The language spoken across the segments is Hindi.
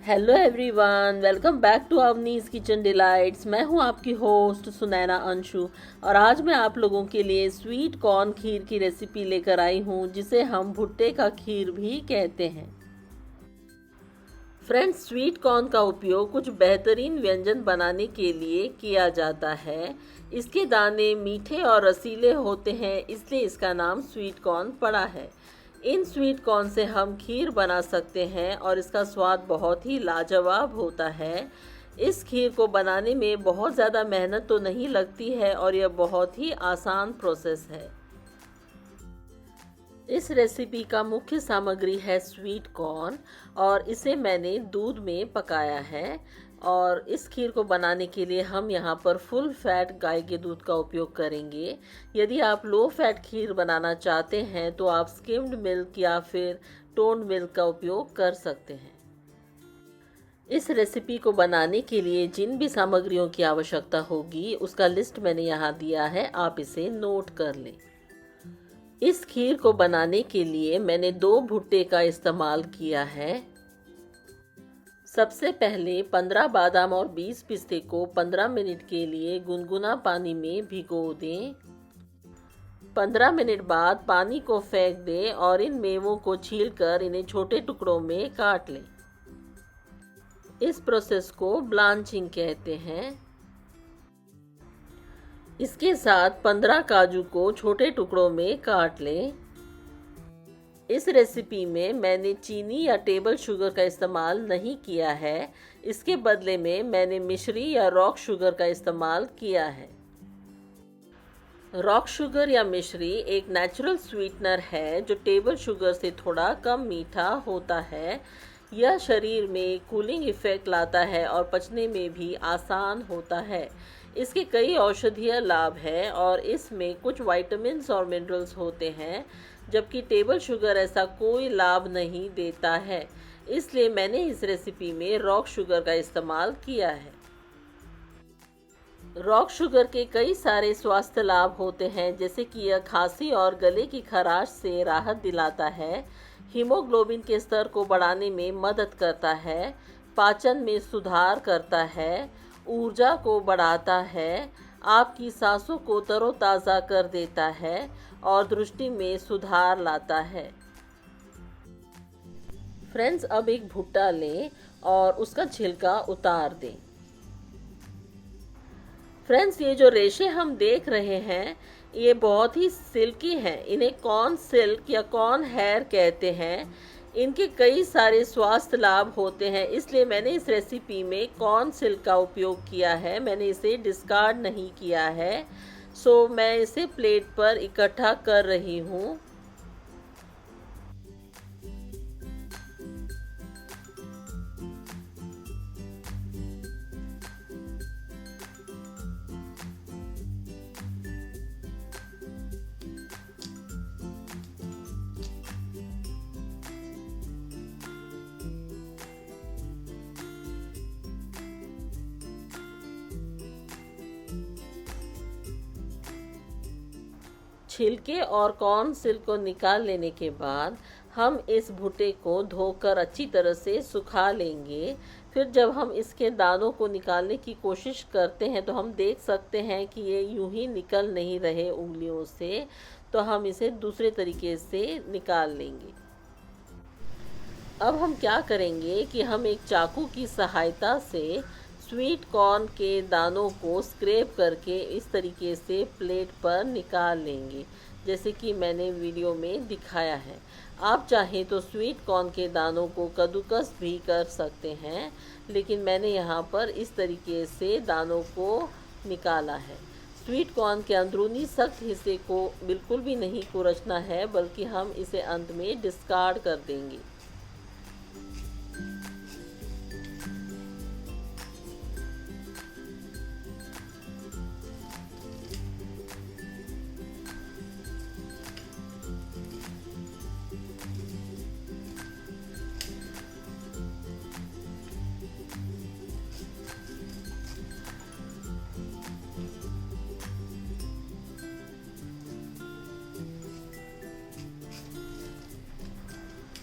Hello everyone, welcome back to Avni's kitchen delights. मैं हूं आपकी होस्ट सुनैना अंशु और आज मैं आप लोगों के लिए स्वीट कॉर्न खीर की रेसिपी लेकर आई हूं, जिसे हम भुट्टे का खीर भी कहते हैं। फ्रेंड्स, स्वीट कॉर्न का उपयोग कुछ बेहतरीन व्यंजन बनाने के लिए किया जाता है। इसके दाने मीठे और रसीले होते हैं, इसलिए इसका नाम स्वीट कॉर्न पड़ा है। इन स्वीट कॉर्न से हम खीर बना सकते हैं और इसका स्वाद बहुत ही लाजवाब होता है। इस खीर को बनाने में बहुत ज़्यादा मेहनत तो नहीं लगती है और यह बहुत ही आसान प्रोसेस है। इस रेसिपी का मुख्य सामग्री है स्वीट कॉर्न और इसे मैंने दूध में पकाया है। और इस खीर को बनाने के लिए हम यहाँ पर फुल फैट गाय के दूध का उपयोग करेंगे। यदि आप लो फैट खीर बनाना चाहते हैं तो आप स्किम्ड मिल्क या फिर टोन्ड मिल्क का उपयोग कर सकते हैं। इस रेसिपी को बनाने के लिए जिन भी सामग्रियों की आवश्यकता होगी उसका लिस्ट मैंने यहाँ दिया है, आप इसे नोट कर लें। इस खीर को बनाने के लिए मैंने 2 भुट्टे का इस्तेमाल किया है। सबसे पहले 15 बादाम और 20 पिस्ते को 15 मिनट के लिए गुनगुना पानी में भिगो दें। 15 मिनट बाद पानी को फेंक दें और इन मेवों को छीलकर इन्हें छोटे टुकड़ों में काट लें। इस प्रोसेस को ब्लांचिंग कहते हैं। इसके साथ 15 काजू को छोटे टुकड़ों में काट लें। इस रेसिपी में मैंने चीनी या टेबल शुगर का इस्तेमाल नहीं किया है। इसके बदले में मैंने मिश्री या रॉक शुगर का इस्तेमाल किया है। रॉक शुगर या मिश्री एक नेचुरल स्वीटनर है जो टेबल शुगर से थोड़ा कम मीठा होता है। यह शरीर में कूलिंग इफेक्ट लाता है और पचने में भी आसान होता है। इसके कई औषधीय लाभ हैं और इसमें कुछ विटामिन्स और मिनरल्स होते हैं, जबकि टेबल शुगर ऐसा कोई लाभ नहीं देता है। इसलिए मैंने इस रेसिपी में रॉक शुगर का इस्तेमाल किया है। रॉक शुगर के कई सारे स्वास्थ्य लाभ होते हैं, जैसे कि यह खांसी और गले की खराश से राहत दिलाता है, हीमोग्लोबिन के स्तर को बढ़ाने में मदद करता है, पाचन में सुधार करता है, ऊर्जा को बढ़ाता है, आपकी सांसों को तरोताज़ा कर देता है और दृष्टि में सुधार लाता है। फ्रेंड्स, अब एक भुट्टा लें और उसका छिलका उतार दें। फ्रेंड्स, ये जो रेशे हम देख रहे हैं ये बहुत ही सिल्की हैं। इन्हें कॉर्न सिल्क या कॉर्न हेयर कहते हैं। इनके कई सारे स्वास्थ्य लाभ होते हैं, इसलिए मैंने इस रेसिपी में कॉर्न सिल्क का उपयोग किया है। मैंने इसे डिस्कार्ड नहीं किया है। सो मैं इसे प्लेट पर इकट्ठा कर रही हूँ। छिलके और कॉर्न सिल्क को निकाल लेने के बाद हम इस भुट्टे को धोकर अच्छी तरह से सुखा लेंगे। फिर जब हम इसके दानों को निकालने की कोशिश करते हैं तो हम देख सकते हैं कि ये यूं ही निकल नहीं रहे उंगलियों से, तो हम इसे दूसरे तरीके से निकाल लेंगे। अब हम क्या करेंगे कि हम एक चाकू की सहायता से स्वीट कॉर्न के दानों को स्क्रैप करके इस तरीके से प्लेट पर निकाल लेंगे, जैसे कि मैंने वीडियो में दिखाया है। आप चाहें तो स्वीट कॉर्न के दानों को कद्दूकस भी कर सकते हैं, लेकिन मैंने यहाँ पर इस तरीके से दानों को निकाला है। स्वीट कॉर्न के अंदरूनी सख्त हिस्से को बिल्कुल भी नहीं कुरचना है, बल्कि हम इसे अंत में डिस्कार्ड कर देंगे।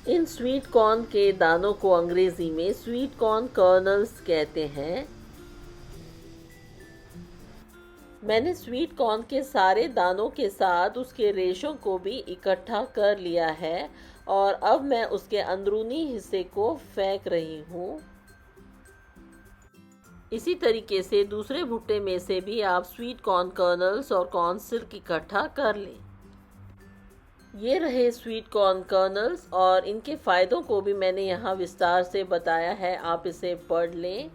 इन स्वीट कॉर्न के दानों को अंग्रेजी में स्वीट कॉर्न कर्नल्स कहते हैं। मैंने स्वीट कॉर्न के सारे दानों के साथ उसके रेशों को भी इकट्ठा कर लिया है और अब मैं उसके अंदरूनी हिस्से को फेंक रही हूँ। इसी तरीके से दूसरे भुट्टे में से भी आप स्वीट कॉर्न कर्नल्स और कॉर्न सिल्क इकट्ठा कर लें। ये रहे स्वीट कॉर्न कर्नल्स और इनके फ़ायदों को भी मैंने यहाँ विस्तार से बताया है, आप इसे पढ़ लें।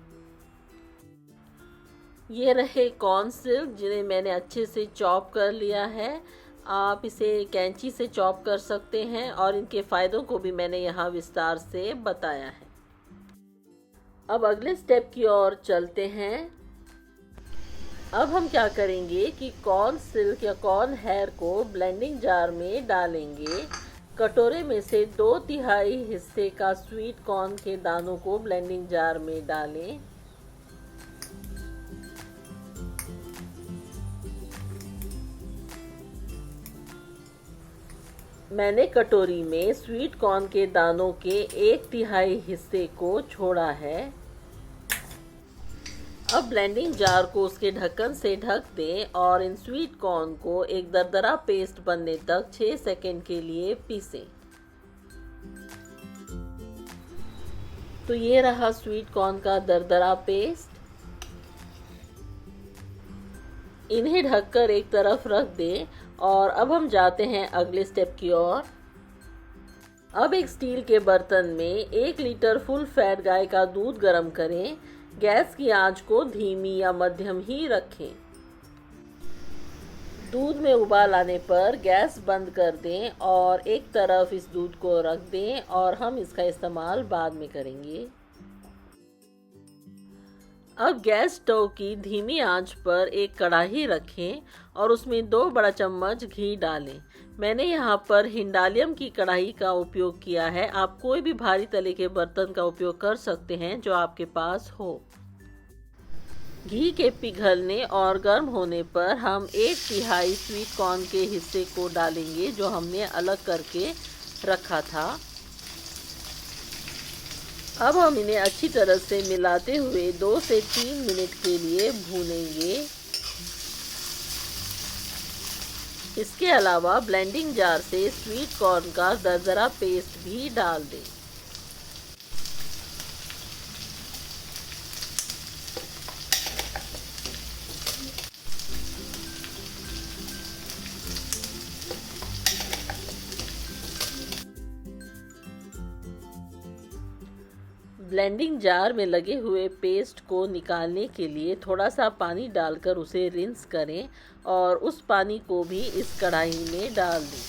ये रहे कॉर्न सिल्क जिन्हें मैंने अच्छे से चॉप कर लिया है। आप इसे कैंची से चॉप कर सकते हैं और इनके फ़ायदों को भी मैंने यहाँ विस्तार से बताया है। अब अगले स्टेप की ओर चलते हैं। अब हम क्या करेंगे कि कॉर्न सिल्क या कॉर्न हेयर को ब्लेंडिंग जार में डालेंगे। कटोरे में से 2/3 हिस्से का स्वीट कॉर्न के दानों को ब्लेंडिंग जार में डालें। मैंने कटोरी में स्वीट कॉर्न के दानों के 1/3 हिस्से को छोड़ा है। अब ब्लेंडिंग जार को उसके ढक्कन से ढक दें और इन स्वीट कॉर्न को एक दरदरा पेस्ट बनने तक 6 सेकंड के लिए पीसें। तो ये रहा स्वीट कॉर्न का दरदरा पेस्ट। इन्हें ढककर एक तरफ रख दें और अब हम जाते हैं अगले स्टेप की ओर। अब एक स्टील के बर्तन में 1 लीटर फुल फैट गाय का दूध गर्म करें। गैस की आंच को धीमी या मध्यम ही रखें। दूध में उबाल आने पर गैस बंद कर दें और एक तरफ इस दूध को रख दें और हम इसका इस्तेमाल बाद में करेंगे। अब गैस स्टोव की धीमी आंच पर एक कढ़ाई रखें और उसमें 2 बड़ा चम्मच घी डालें। मैंने यहाँ पर हिंडालियम की कढ़ाई का उपयोग किया है। आप कोई भी भारी तले के बर्तन का उपयोग कर सकते हैं जो आपके पास हो। घी के पिघलने और गर्म होने पर हम 1/3 स्वीट कॉर्न के हिस्से को डालेंगे जो हमने अलग करके रखा था। अब हम इन्हें अच्छी तरह से मिलाते हुए 2 से 3 मिनट के लिए भूनेंगे। इसके अलावा ब्लेंडिंग जार से स्वीट कॉर्न का दरदरा पेस्ट भी डाल दें। ब्लेंडिंग जार में लगे हुए पेस्ट को निकालने के लिए थोड़ा सा पानी डालकर उसे रिंस करें और उस पानी को भी इस कढ़ाई में डाल दें।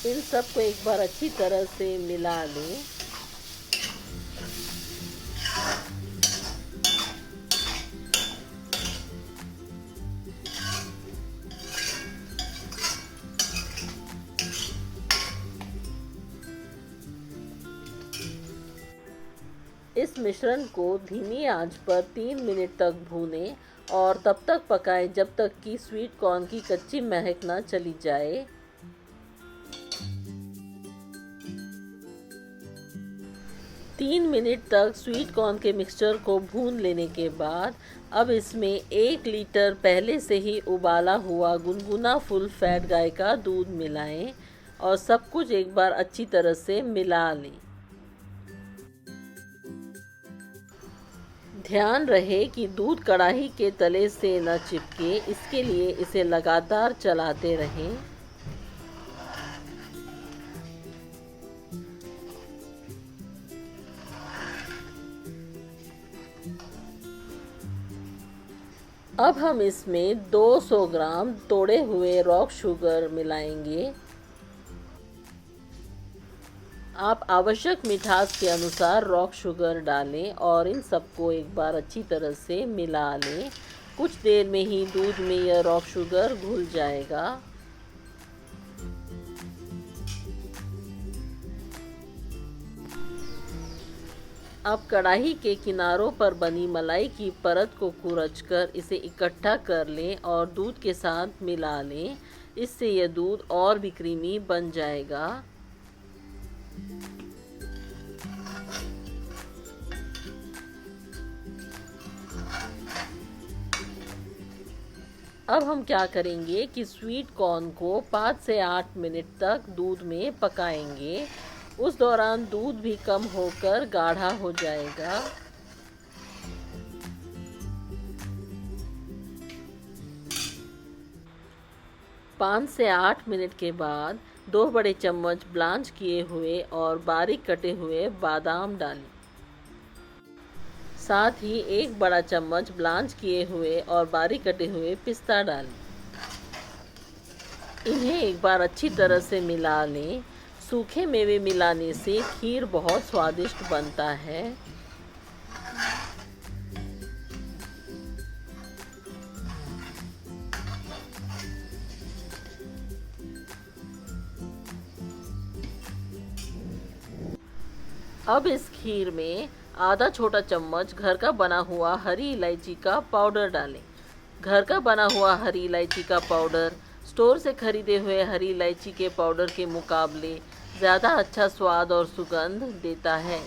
इन सबको एक बार अच्छी तरह से मिला लें। इस मिश्रण को धीमी आंच पर 3 मिनट तक भूनें और तब तक पकाएं जब तक कि स्वीट कॉर्न की कच्ची महक न चली जाए। 3 मिनट तक स्वीट कॉर्न के मिक्सचर को भून लेने के बाद अब इसमें 1 लीटर पहले से ही उबाला हुआ गुनगुना फुल फैट गाय का दूध मिलाएं और सब कुछ एक बार अच्छी तरह से मिला लें। ध्यान रहे कि दूध कढ़ाई के तले से न चिपके, इसके लिए इसे लगातार चलाते रहें। अब हम इसमें 200 ग्राम तोड़े हुए रॉक शुगर मिलाएंगे। आप आवश्यक मिठास के अनुसार रॉक शुगर डालें और इन सबको एक बार अच्छी तरह से मिला लें कुछ देर में ही दूध में यह रॉक शुगर घुल जाएगा। अब कढ़ाई के किनारों पर बनी मलाई की परत को कुरचकर इसे इकट्ठा कर लें और दूध के साथ मिला लें। इससे यह दूध और भी क्रीमी बन जाएगा। अब हम क्या करेंगे कि स्वीट कॉर्न को 5 से 8 मिनट तक दूध में पकाएंगे। उस दौरान दूध भी कम होकर गाढ़ा हो जाएगा। पाँच से 8 मिनट के बाद 2 बड़े चम्मच ब्लांच किए हुए और बारीक कटे हुए बादाम डालें। साथ ही 1 बड़ा चम्मच ब्लांच किए हुए और बारीक कटे हुए पिस्ता डालें। इन्हें एक बार अच्छी तरह से मिला लें। सूखे मेवे मिलाने से खीर बहुत स्वादिष्ट बनता है। अब इस खीर में आधा छोटा चम्मच घर का बना हुआ हरी इलायची का पाउडर डालें। घर का बना हुआ हरी इलायची का पाउडर स्टोर से खरीदे हुए हरी इलायची के पाउडर के मुकाबले ज़्यादा अच्छा स्वाद और सुगंध देता है।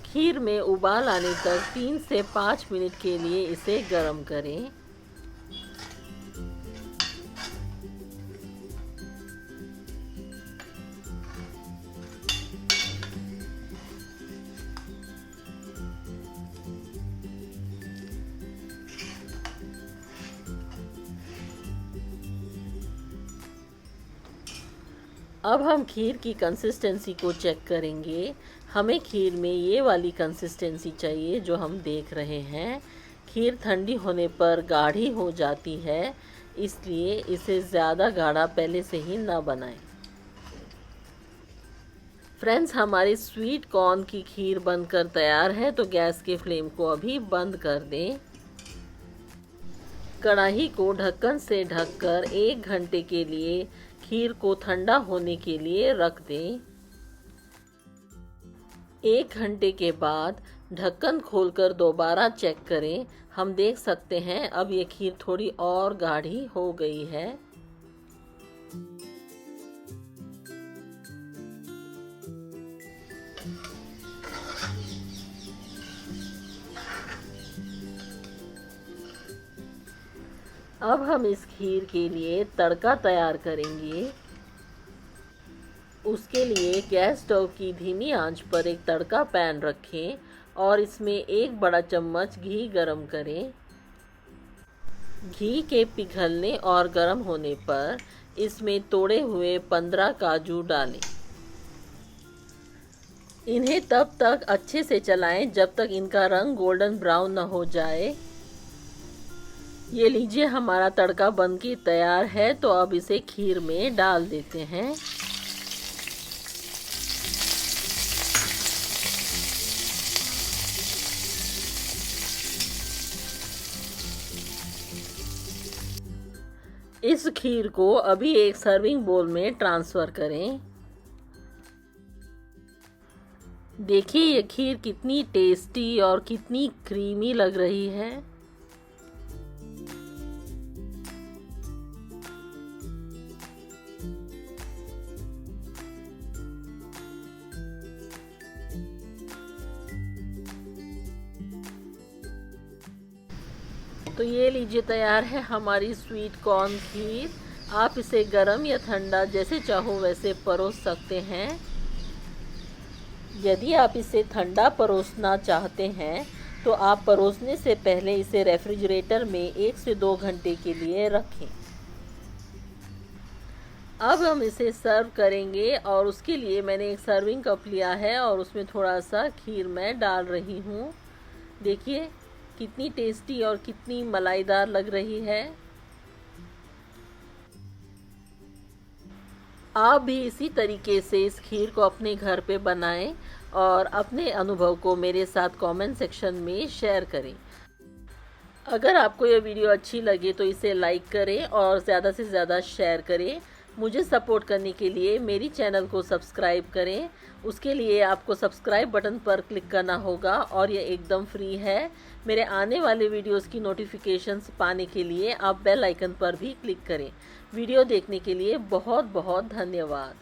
खीर में उबाल आने तक 3 से 5 मिनट के लिए इसे गर्म करें। अब हम खीर की कंसिस्टेंसी को चेक करेंगे। हमें खीर में ये वाली कंसिस्टेंसी चाहिए जो हम देख रहे हैं। खीर ठंडी होने पर गाढ़ी हो जाती है, इसलिए इसे ज़्यादा गाढ़ा पहले से ही ना बनाएं। फ्रेंड्स, हमारी स्वीट कॉर्न की खीर बनकर तैयार है, तो गैस के फ्लेम को अभी बंद कर दें। कढ़ाई को ढक्कन से ढककर 1 घंटे के लिए खीर को ठंडा होने के लिए रख दें। 1 घंटे के बाद ढक्कन खोलकर दोबारा चेक करें। हम देख सकते हैं अब ये खीर थोड़ी और गाढ़ी हो गई है। अब हम इस खीर के लिए तड़का तैयार करेंगे। उसके लिए गैस स्टोव की धीमी आंच पर एक तड़का पैन रखें और इसमें 1 बड़ा चम्मच घी गरम करें। घी के पिघलने और गरम होने पर इसमें तोड़े हुए 15 काजू डालें। इन्हें तब तक अच्छे से चलाएं जब तक इनका रंग गोल्डन ब्राउन न हो जाए। ये लीजिए, हमारा तड़का बनके तैयार है, तो अब इसे खीर में डाल देते हैं। इस खीर को अभी एक सर्विंग बोल में ट्रांसफ़र करें। देखिए ये खीर कितनी टेस्टी और कितनी क्रीमी लग रही है। तो ये लीजिए, तैयार है हमारी स्वीट कॉर्न खीर। आप इसे गरम या ठंडा जैसे चाहो वैसे परोस सकते हैं। यदि आप इसे ठंडा परोसना चाहते हैं तो आप परोसने से पहले इसे रेफ्रिजरेटर में 1 से 2 घंटे के लिए रखें। अब हम इसे सर्व करेंगे और उसके लिए मैंने एक सर्विंग कप लिया है और उसमें थोड़ा सा खीर मैं डाल रही हूँ। देखिए कितनी टेस्टी और कितनी मलाईदार लग रही है। आप भी इसी तरीके से इस खीर को अपने घर पे बनाएं और अपने अनुभव को मेरे साथ कमेंट सेक्शन में शेयर करें। अगर आपको यह वीडियो अच्छी लगे तो इसे लाइक करें और ज़्यादा से ज़्यादा शेयर करें। मुझे सपोर्ट करने के लिए मेरी चैनल को सब्सक्राइब करें। उसके लिए आपको सब्सक्राइब बटन पर क्लिक करना होगा और ये एकदम फ्री है। मेरे आने वाले वीडियोस की नोटिफिकेशंस पाने के लिए आप बेल आइकन पर भी क्लिक करें। वीडियो देखने के लिए बहुत बहुत धन्यवाद।